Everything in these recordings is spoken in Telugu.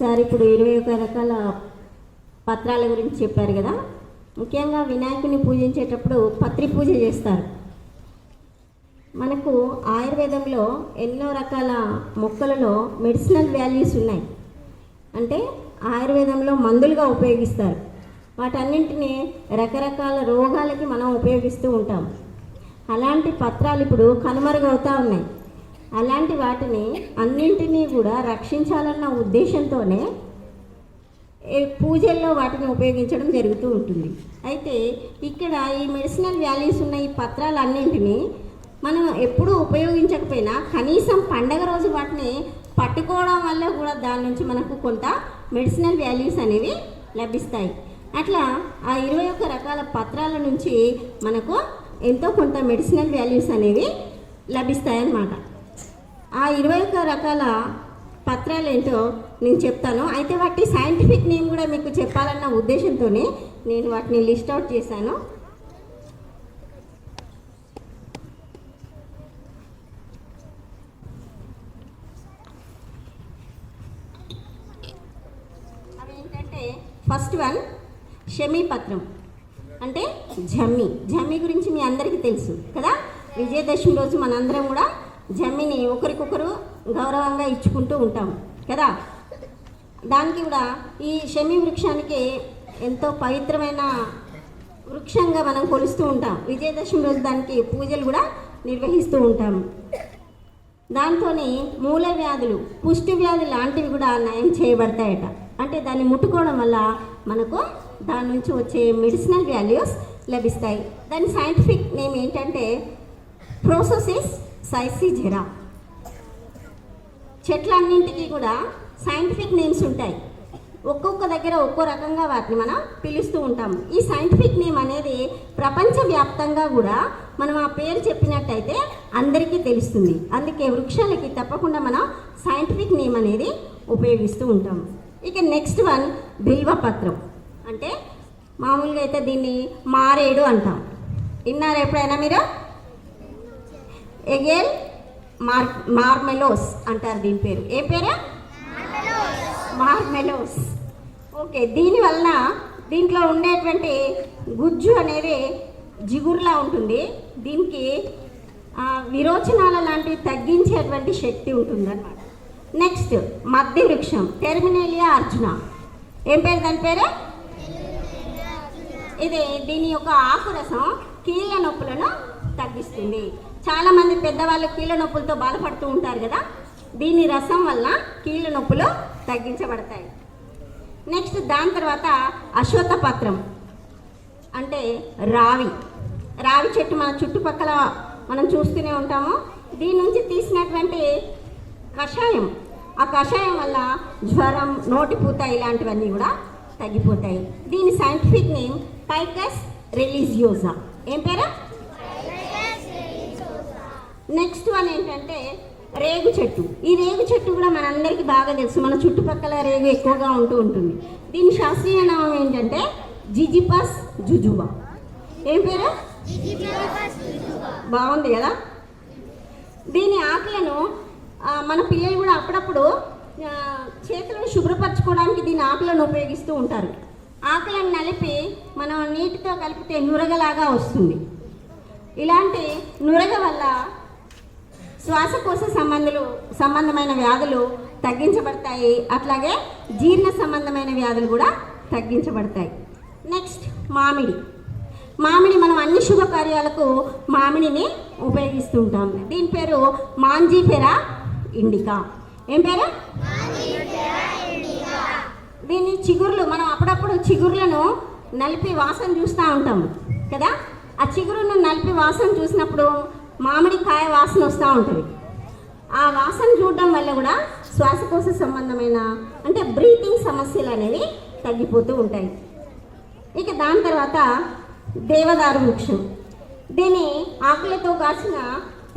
సార్ ఇప్పుడు 21 రకాల పత్రాల గురించి చెప్పారు కదా. ముఖ్యంగా వినాయకుని పూజించేటప్పుడు పత్రి పూజ చేస్తారు. మనకు ఆయుర్వేదంలో ఎన్నో రకాల మొక్కలలో మెడిసినల్ వాల్యూస్ ఉన్నాయి. అంటే ఆయుర్వేదంలో మందులుగా ఉపయోగిస్తారు. వాటన్నింటినీ రకరకాల రోగాలకి మనం ఉపయోగిస్తూ ఉంటాం. అలాంటి పత్రాలు ఇప్పుడు కనుమరుగవుతూ ఉన్నాయి. అలాంటి వాటిని అన్నింటినీ కూడా రక్షించాలన్న ఉద్దేశంతోనే పూజల్లో వాటిని ఉపయోగించడం జరుగుతూ ఉంటుంది. అయితే ఇక్కడ ఈ మెడిసినల్ వాల్యూస్ ఉన్న ఈ పత్రాలన్నింటినీ మనం ఎప్పుడూ ఉపయోగించకపోయినా కనీసం పండగ రోజు వాటిని పట్టుకోవడం వల్ల కూడా దాని నుంచి మనకు కొంత మెడిసినల్ వాల్యూస్ అనేవి లభిస్తాయి. అట్లా ఆ 21 రకాల పత్రాల నుంచి మనకు ఎంతో కొంత మెడిసినల్ వాల్యూస్ అనేవి లభిస్తాయన్నమాట. ఆ 21 రకాల పత్రాలు ఏంటో నేను చెప్తాను. అయితే వాటి సైంటిఫిక్ నేమ్ కూడా మీకు చెప్పాలన్న ఉద్దేశంతోనే నేను వాటిని లిస్ట్ అవుట్ చేశాను. అవి ఏంటంటే ఫస్ట్ వన్ షమీ పత్రం అంటే జమ్మి. జమ్మి గురించి మీ అందరికీ తెలుసు కదా. విజయదశమి రోజు మనందరం కూడా జమ్మిని ఒకరికొకరు గౌరవంగా ఇచ్చుకుంటూ ఉంటాం కదా. దానికి కూడా ఈ షమీ వృక్షానికి ఎంతో పవిత్రమైన వృక్షంగా మనం కొలుస్తూ ఉంటాం. విజయదశమి రోజు దానికి పూజలు కూడా నిర్వహిస్తూ ఉంటాం. దాంతో మూల వ్యాధులు, పుష్టి వ్యాధి లాంటివి కూడా నయం చేయబడతాయట. అంటే దాన్ని ముట్టుకోవడం వల్ల మనకు దాని నుంచి వచ్చే మెడిసినల్ వాల్యూస్ లభిస్తాయి. దాని సైంటిఫిక్ నేమ్ ఏంటంటే ప్రోసోసిస్ సైసిజెరా. చెట్లన్నింటికి కూడా సైంటిఫిక్ నేమ్స్ ఉంటాయి. ఒక్కొక్క దగ్గర ఒక్కో రకంగా వాటిని మనం పిలుస్తూ ఉంటాం. ఈ సైంటిఫిక్ నేమ్ అనేది ప్రపంచవ్యాప్తంగా కూడా మనం ఆ పేరు చెప్పినట్టయితే అందరికీ తెలుస్తుంది. అందుకే వృక్షాలకి తప్పకుండా మనం సైంటిఫిక్ నేమ్ అనేది ఉపయోగిస్తూ ఉంటాం. ఇక నెక్స్ట్ వన్ బిల్వపత్రం. అంటే మామూలుగా అయితే దీన్ని మారేడు అంటాం. విన్నారా ఎప్పుడైనా మీరు? ఎగేల్ మార్మెలోస్ అంటారు దీని పేరు. ఏ పేరు? మార్మెలోస్. ఓకే. దీనివల్ల దీంట్లో ఉండేటువంటి గుజ్జు అనేది జిగురులా ఉంటుంది. దీనికి విరోచనాల లాంటివి తగ్గించేటువంటి శక్తి ఉంటుందన్నమాట. నెక్స్ట్ మధ్య వృక్షం టెర్మినేలియా అర్జున. ఏం పేరు దాని పేరు? ఇది దీని యొక్క ఆకురసం కీళ్ళ నొప్పులను తగ్గిస్తుంది. చాలామంది పెద్దవాళ్ళు కీళ్ళ నొప్పులతో బాధపడుతూ ఉంటారు కదా. దీని రసం వల్ల కీళ్ళ నొప్పులు తగ్గించబడతాయి. నెక్స్ట్ దాని తర్వాత అశ్వత్థ పత్రం అంటే రావి. రావి చెట్టు మన చుట్టుపక్కల మనం చూస్తూనే ఉంటాము. దీని నుంచి తీసినటువంటి కషాయం, ఆ కషాయం వల్ల జ్వరం, నోటిపూత ఇలాంటివన్నీ కూడా తగ్గిపోతాయి. దీని సైంటిఫిక్ నేమ్ ఫైకస్ రిలీజియోసా. ఏం పేరు? నెక్స్ట్ వన్ ఏంటంటే రేగు చెట్టు. ఈ రేగు చెట్టు కూడా మనందరికీ బాగా తెలుసు. మన చుట్టుపక్కల రేగు ఎక్కువగా ఉంటుంది. దీని శాస్త్రీయ నామం ఏంటంటే జిజిపస్ జుజుబా. ఏం పేరు? బాగుంది కదా. దీని ఆకులను మన పిల్లలు కూడా అప్పుడప్పుడు చేతులను శుభ్రపరచుకోవడానికి దీని ఆకులను ఉపయోగిస్తూ ఉంటారు. ఆకులను నలిపి మనం నీటితో కలిపితే నురగలాగా వస్తుంది. ఇలాంటి నురగ వల్ల శ్వాసకోశ సంబంధమైన వ్యాధులు తగ్గించబడతాయి. అట్లాగే జీర్ణ సంబంధమైన వ్యాధులు కూడా తగ్గించబడతాయి. నెక్స్ట్ మామిడి. మామిడి మనం అన్ని శుభకార్యాలకు మామిడిని ఉపయోగిస్తూ ఉంటాం. దీని పేరు మాంజిఫెరా ఇండికా. ఏం పేరు? దీని చిగుర్లు మనం అప్పుడప్పుడు చిగుర్లను నలిపి వాసన చూస్తూ ఉంటాం కదా. ఆ చిగురును నలిపి వాసన చూసినప్పుడు మామిడి కాయ వాసన వస్తూ ఉంటుంది. ఆ వాసన చూడడం వల్ల కూడా శ్వాసకోశ సంబంధమైన అంటే బ్రీతింగ్ సమస్యలు అనేవి తగ్గిపోతూ ఉంటాయి. ఇక దాని తర్వాత దేవదారు వృక్షం. దీని ఆకులతో కాసిన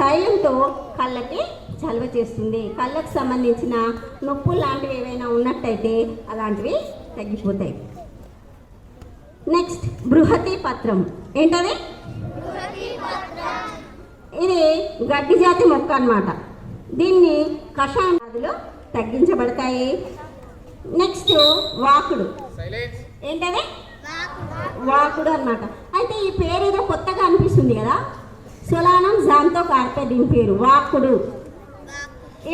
తైలంతో కళ్ళకి చలవ చేస్తుంది. కళ్ళకు సంబంధించిన నొప్పులు లాంటివి ఏవైనా ఉన్నట్టయితే అలాంటివి తగ్గిపోతాయి. నెక్స్ట్ బృహతి పత్రం. ఏంటది? ఇది గడ్డి జాతి మొక్క అన్నమాట. దీన్ని కషాయం వ్యాధులు తగ్గించబడతాయి. నెక్స్ట్ వాకుడు. ఏంటది? వాకుడు అన్నమాట. అయితే ఈ పేరు ఏదో కొత్తగా అనిపిస్తుంది కదా, సొలానం జాంతో కార్పే దీని పేరు వాకుడు.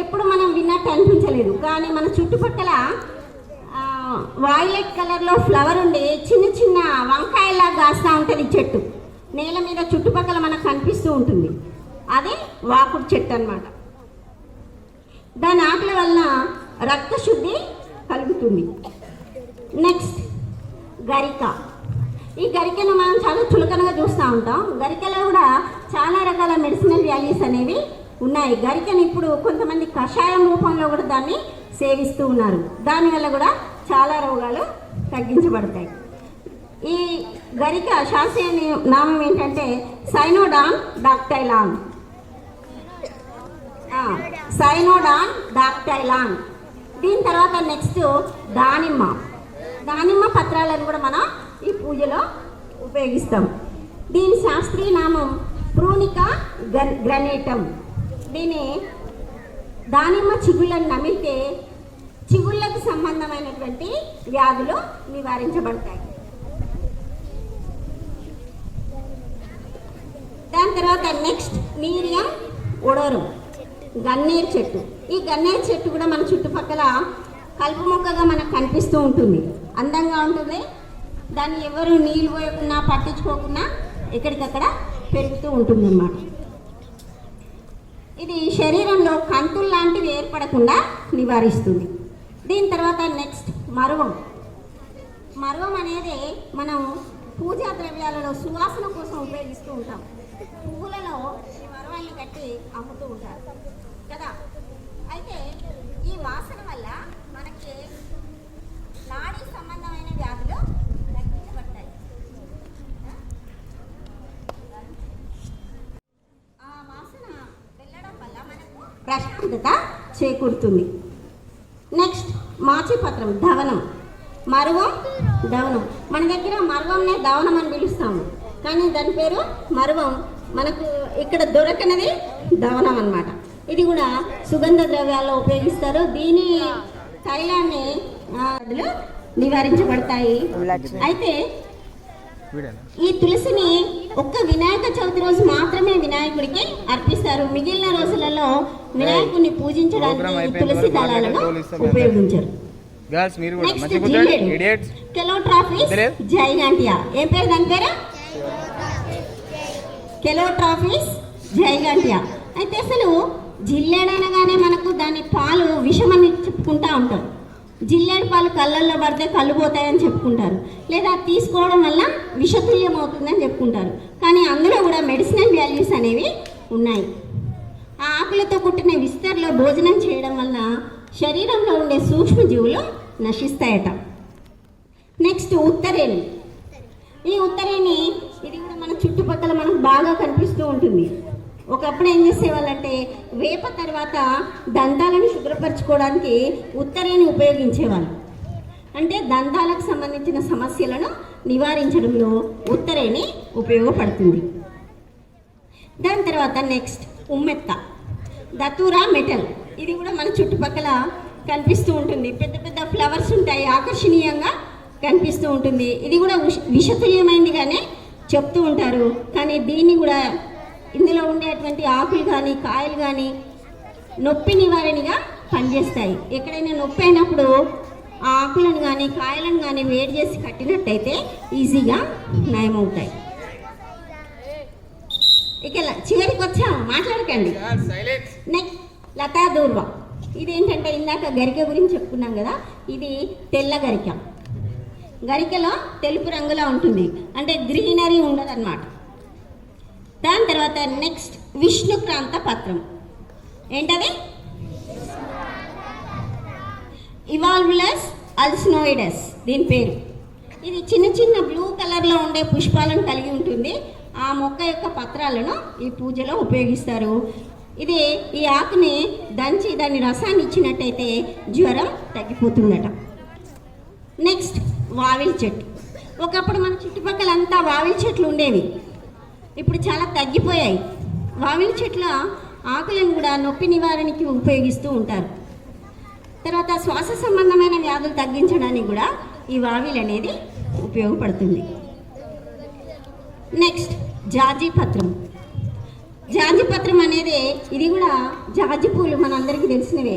ఎప్పుడు మనం విన్నట్టు అనిపించలేదు, కానీ మన చుట్టుపక్కల వాయిలెట్ కలర్లో ఫ్లవర్ ఉండి చిన్న చిన్న వంకాయలా కాస్తూ ఉంటుంది చెట్టు, నేల మీద చుట్టుపక్కల మనకు కనిపిస్తూ ఉంటుంది. అదే వాకుడు చెట్టు అన్నమాట. దాని ఆకుల వలన రక్తశుద్ధి కలుగుతుంది. నెక్స్ట్ గరిక. ఈ గరికను మనం చాలా చులకనగా చూస్తూ ఉంటాం. గరికలో కూడా చాలా రకాల మెడిసినల్ వాల్యూస్ అనేవి ఉన్నాయి. గరికను ఇప్పుడు కొంతమంది కషాయం రూపంలో కూడా దాన్ని సేవిస్తూ ఉన్నారు. దానివల్ల కూడా చాలా రోగాలు తగ్గించబడతాయి. ఈ గరిక శాస్త్రీయ నామం ఏంటంటే సైనోడాన్ డాక్టైలాన్. సైనోడాన్ డాక్టైలాన్. దీని తర్వాత నెక్స్ట్ దానిమ్మ. దానిమ్మ పత్రాలను కూడా మనం ఈ పూజలో ఉపయోగిస్తాం. దీని శాస్త్రీయ నామం ప్రూనికా గ్రనేటం. దీని దానిమ్మ చిగుళ్ళను నమిలితే చిగుళ్ళకు సంబంధమైనటువంటి వ్యాధులు నివారించబడతాయి. దాని తర్వాత నెక్స్ట్ నీరియం ఒడోరం, గన్నేరు చెట్టు. ఈ గన్నేరు చెట్టు కూడా మన చుట్టుపక్కల కలుపు మొక్కగా మనకు కనిపిస్తూ ఉంటుంది, అందంగా ఉంటుంది. దాన్ని ఎవరు నీళ్ళు పోయకుండా పట్టించుకోకుండా ఎక్కడికక్కడ పెరుగుతూ ఉంటుంది అన్నమాట. ఇది శరీరంలో కంతులు లాంటివి ఏర్పడకుండా నివారిస్తుంది. దీని తర్వాత నెక్స్ట్ మరువం. మరువం అనేది మనం పూజా ద్రవ్యాలలో సువాసన కోసం ఉపయోగిస్తూ ఉంటాం. పువ్వులలో ఈ మరువాన్ని కట్టి అమ్ముతూ ఉంటారు కదా. అయితే ఈ వాసన వల్ల మనకి నాడీ సంబంధమైన వ్యాధులు తగ్గించబడతాయి. ఆ వాసన వెళ్ళడం వల్ల మనకు ప్రశాంతత చేకూరుతుంది. నెక్స్ట్ మాచిపత్రం, దవనం. మరువం, దవనం. మన దగ్గర మరువంనే దవనం అని పిలుస్తాము, కానీ దాని పేరు మరువం. మనకు ఇక్కడ దొరకనది దవనం అన్నమాట. ఇది కూడా సుగంధ ద్రవ్యాల్లో ఉపయోగిస్తారు. దీని తైలాన్ని నివారించబడతాయి. అయితే ఈ తులసిని ఒక్క వినాయక చవితి రోజు మాత్రమే వినాయకుడికి అర్పిస్తారు. మిగిలిన రోజులలో వినాయకుడిని పూజించడానికి తులసి దళాలను ఉపయోగించారు. నెక్స్ట్ కెలోట్రాఫిస్ జైగాంటియా. ఏం పేరు దాని పేరు? కెలోట్రాఫిస్ జైగాంటియా. అయితే అసలు జిల్లేడు అనగానే మనకు దాని పాలు విషమని చెప్పుకుంటూ ఉంటాం. జిల్లేడు పాలు కళ్ళల్లో పడితే కళ్ళు పోతాయని చెప్పుకుంటారు, లేదా తీసుకోవడం వల్ల విషతుల్యం అవుతుందని చెప్పుకుంటారు. కానీ అందులో కూడా మెడిసినల్ వాల్యూస్ అనేవి ఉన్నాయి. ఆ ఆకులతో కుట్టిన విస్తర్లో భోజనం చేయడం వల్ల శరీరంలో ఉండే సూక్ష్మజీవులు నశిస్తాయట. నెక్స్ట్ ఉత్తరేణి. ఈ ఉత్తరేణి ఇది కూడా మన చుట్టుపక్కల మనకు బాగా కనిపిస్తూ ఉంటుంది. ఒకప్పుడు ఏం చేసేవాళ్ళంటే వేప తర్వాత దంతాలను శుభ్రపరచుకోవడానికి ఉత్తరేణి ఉపయోగించేవాళ్ళు. అంటే దంతాలకు సంబంధించిన సమస్యలను నివారించడంలో ఉత్తరేణి ఉపయోగపడుతుంది. దాని తర్వాత నెక్స్ట్ ఉమ్మెత్త, దతూరా మెటల్. ఇది కూడా మన చుట్టుపక్కల కనిపిస్తూ ఉంటుంది. పెద్ద పెద్ద ఫ్లవర్స్ ఉంటాయి, ఆకర్షణీయంగా కనిపిస్తూ ఉంటుంది. ఇది కూడా విషతుల్యమైనదిగానే చెప్తూ ఉంటారు. కానీ దీన్ని కూడా ఇందులో ఉండేటువంటి ఆకులు కానీ కాయలు కానీ నొప్పి నివారణగా పనిచేస్తాయి. ఎక్కడైనా నొప్పి అయినప్పుడు ఆ ఆకులను కానీ కాయలను కానీ వేడి చేసి కట్టినట్టయితే ఈజీగా నయమవుతాయి. ఇక చివరికి వచ్చాం, మాట్లాడకండి. నెక్స్ట్ లతా దూర్వ. ఇదేంటంటే ఇందాక గరిక గురించి చెప్పుకున్నాం కదా, ఇది తెల్ల గరిక. గరికలో తెలుపు రంగులో ఉంటుంది, అంటే గ్రీనరీ ఉండదు అన్నమాట. దాని తర్వాత నెక్స్ట్ విష్ణుక్రాంత పత్రం. ఏంటది? ఇవాల్వులస్ అల్సినోయిడస్ దీని పేరు. ఇది చిన్న చిన్న బ్లూ కలర్లో ఉండే పుష్పాలను కలిగి ఉంటుంది. ఆ మొక్క యొక్క పత్రాలను ఈ పూజలో ఉపయోగిస్తారు. ఇది ఈ ఆకుని దంచి దాని రసాన్ని ఇచ్చినట్టయితే జ్వరం తగ్గిపోతుందట. నెక్స్ట్ వావిలి చెట్టు. ఒకప్పుడు మన చుట్టుపక్కల అంతా వావిలి చెట్లు ఉండేవి, ఇప్పుడు చాలా తగ్గిపోయాయి. వావిలి చెట్ల ఆకులను కూడా నొప్పి నివారణకి ఉపయోగిస్తూ ఉంటారు. తర్వాత శ్వాస సంబంధమైన వ్యాధులు తగ్గించడానికి కూడా ఈ వావిల్ అనేది ఉపయోగపడుతుంది. నెక్స్ట్ జాజి పత్రం. జాజి పత్రం అనేది ఇది కూడా జాజి పూలు మనందరికీ తెలిసినవే,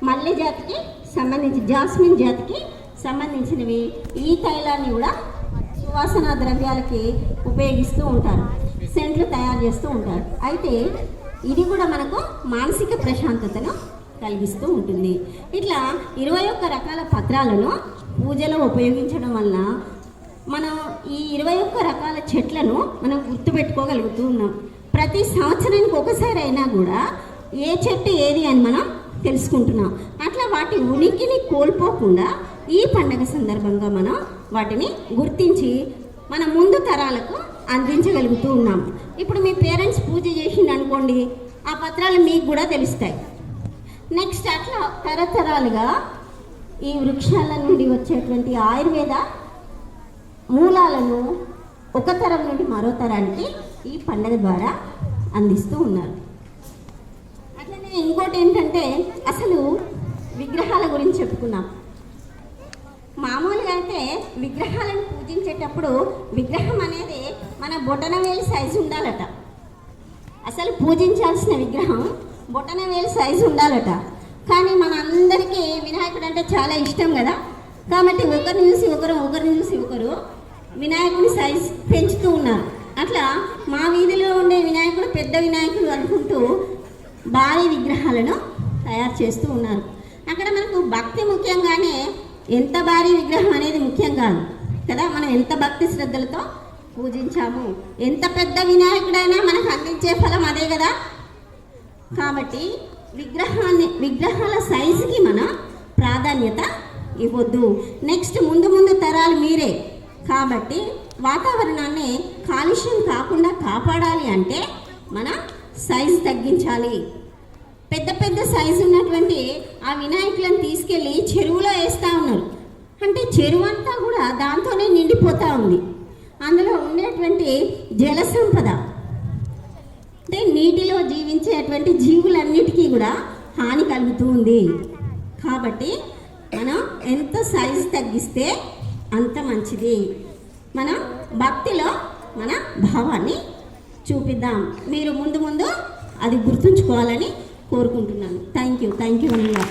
మల్లె జాతికి సంబంధించి జాస్మిన్ జాతికి సంబంధించినవి. ఈ తైలాన్ని కూడా సువాసన ద్రవ్యాలకి ఉపయోగిస్తూ ఉంటారు, సెంట్లు తయారు చేస్తూ ఉంటారు. అయితే ఇది కూడా మనకు మానసిక ప్రశాంతతను కలిగిస్తూ ఉంటుంది. ఇట్లా 21 రకాల పత్రాలను పూజలో ఉపయోగించడం వల్ల మనం ఈ 21 రకాల చెట్లను మనం గుర్తుపెట్టుకోగలుగుతూ ఉన్నాం. ప్రతి సంవత్సరానికి ఒకసారి అయినా కూడా ఏ చెట్టు ఏది అని మనం తెలుసుకుంటున్నాం. అట్లా వాటి ఉనికిని కోల్పోకుండా ఈ పండగ సందర్భంగా మనం వాటిని గుర్తించి మన ముందు తరాలకు అందించగలుగుతూ ఉన్నాం. ఇప్పుడు మీ పేరెంట్స్ పూజ చేసింది అనుకోండి, ఆ పత్రాలు మీకు కూడా తెలుస్తాయి. నెక్స్ట్ అట్లా తరతరాలుగా ఈ వృక్షాల నుండి వచ్చేటువంటి ఆయుర్వేద మూలాలను ఒక తరం నుండి మరో తరానికి ఈ పండగ ద్వారా అందిస్తూ ఉన్నారు. అట్లనే ఇంకోటి ఏంటంటే, అసలు విగ్రహాల గురించి చెప్పుకున్నాం. మామూలుగా అయితే విగ్రహాలను పూజించేటప్పుడు విగ్రహం అనేది మన బొటనవేలు సైజు ఉండాలట. అసలు పూజించాల్సిన విగ్రహం బొటనవేలు సైజు ఉండాలట. కానీ మన అందరికీ వినాయకుడు అంటే చాలా ఇష్టం కదా, కాబట్టి ఒకరిని చూసి ఒకరు వినాయకుడి సైజు పెంచుతూ ఉన్నారు. అట్లా మా వీధిలో ఉండే వినాయకుడు పెద్ద వినాయకుడు అనుకుంటూ భారీ విగ్రహాలను తయారు చేస్తూ ఉన్నారు. అక్కడ మనకు భక్తి ముఖ్యంగానే, ఎంత భారీ విగ్రహం అనేది ముఖ్యం కాదు కదా, మనం ఎంత భక్తి శ్రద్ధలతో పూజించాము, ఎంత పెద్ద వినాయకుడైనా మనకు అందించే ఫలం అదే కదా. కాబట్టి విగ్రహాల సైజుకి మనం ప్రాధాన్యత ఇవ్వద్దు. నెక్స్ట్ ముందు తరాలు మీరే కాబట్టి వాతావరణాన్ని కాలుష్యం కాకుండా కాపాడాలి అంటే మనం సైజు తగ్గించాలి. పెద్ద సైజు ఉన్నటువంటి ఆ వినాయకులను తీసుకెళ్ళి చెరువులో వేస్తూ ఉన్నారు. అంటే చెరువు అంతా కూడా దాంతోనే నిండిపోతూ ఉంది. అందులో ఉండేటువంటి జల సంపద అంటే నీటిలో జీవించేటువంటి జీవులన్నిటికీ కూడా హాని కలుగుతూ ఉంది. కాబట్టి మనం ఎంత సైజు తగ్గిస్తే అంత మంచిది. మనం భక్తిలో మన భావాన్ని చూపిద్దాం. మీరు ముందు అది గుర్తుంచుకోవాలని కోరుకుంటున్నాను. థ్యాంక్ యూ అన్నయ్య.